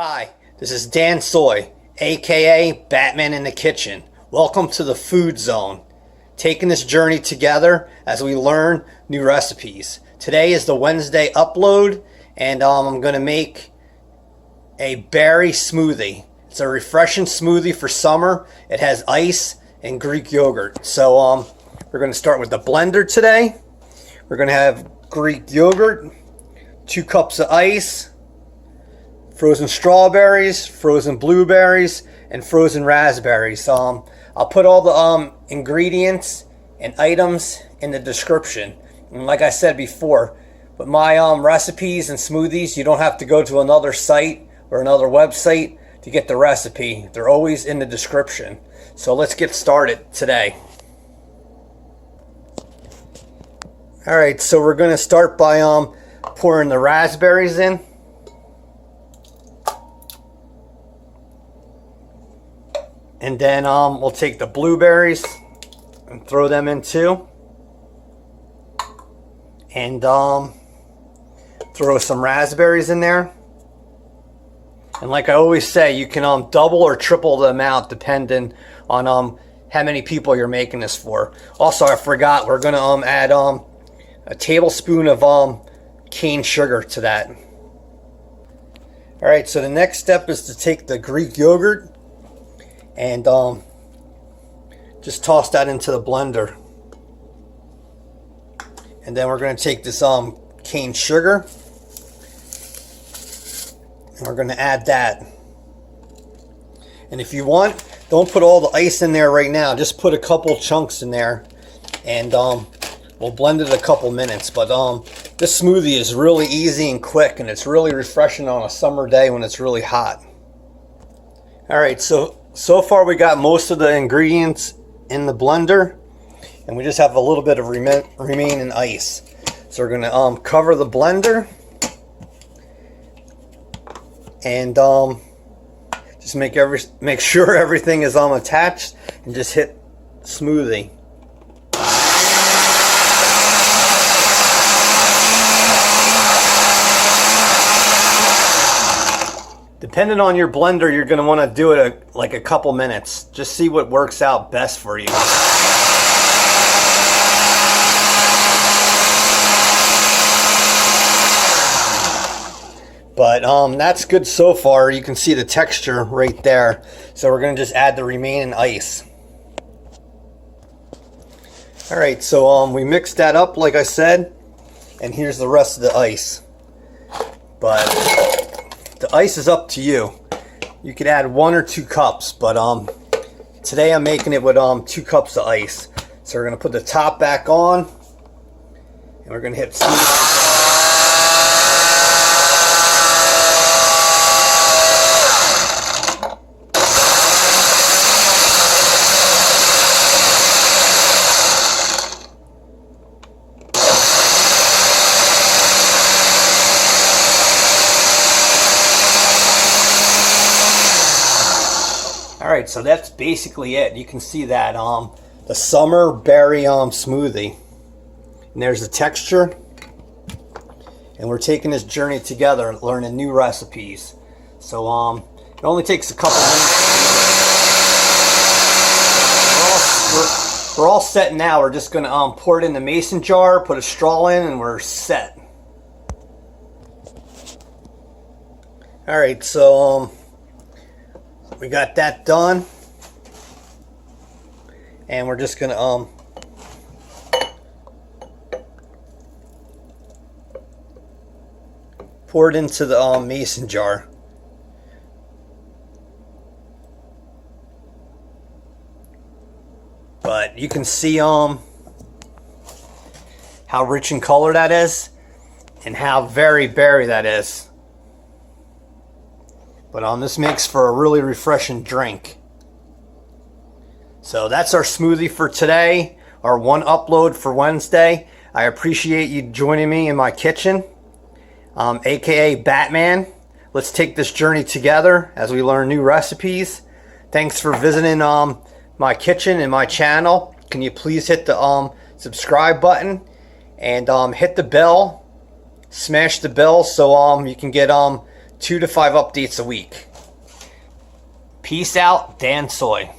Hi, this is Dansoy, aka Batman in the Kitchen. Welcome to the Food Zone. Taking this journey together as we learn new recipes. Today is the Wednesday upload, and I'm going to make a berry smoothie. It's a refreshing smoothie for summer. It has ice and Greek yogurt. So we're going to start with the blender today. We're going to have Greek yogurt, 2 cups of ice, frozen strawberries, frozen blueberries, and frozen raspberries. I'll put all the ingredients and items in the description. And like I said before, with my recipes and smoothies, you don't have to go to another site or another website to get the recipe. They're always in the description. So let's get started today. Alright, so we're going to start by pouring the raspberries in. And then we'll take the blueberries and throw them in too. And throw some raspberries in there. And like I always say, you can double or triple the amount depending on how many people you're making this for. Also, I forgot, we're going to add a tablespoon of cane sugar to that. Alright, so the next step is to take the Greek yogurt and just toss that into the blender. And then we're going to take this cane sugar and we're going to add that. And if you want, don't put all the ice in there right now. Just put a couple chunks in there, and we'll blend it a couple minutes. But this smoothie is really easy and quick, and it's really refreshing on a summer day when it's really hot. Alright, so far we got most of the ingredients in the blender, and we just have a little bit of remaining ice. So we're going to cover the blender and just make sure everything is attached, and just hit smoothie. Depending on your blender, you're going to want to do it like a couple minutes. Just see what works out best for you. But that's good so far. You can see the texture right there. So we're going to just add the remaining ice. Alright, so we mixed that up like I said. And here's the rest of the ice. But the ice is up to you. You could add 1 or 2 cups, but today I'm making it with 2 cups of ice. So we're going to put the top back on, and we're going to hit smoothie. Alright, so that's basically it. You can see that the Summer Berry Smoothie. And there's the texture. And we're taking this journey together, learning new recipes. So it only takes a couple minutes. We're all set now. We're just going to pour it in the mason jar, put a straw in, and we're set. Alright, so we got that done, and we're just gonna pour it into the mason jar. But you can see how rich in color that is, and how very berry that is. But this makes for a really refreshing drink. So that's our smoothie for today, our one upload for Wednesday. I appreciate you joining me in my kitchen, aka Batman. Let's take this journey together as we learn new recipes. Thanks for visiting my kitchen and my channel. Can you please hit the subscribe button and hit the bell, smash the bell so you can get 2 to 5 updates a week. Peace out, Dansoy.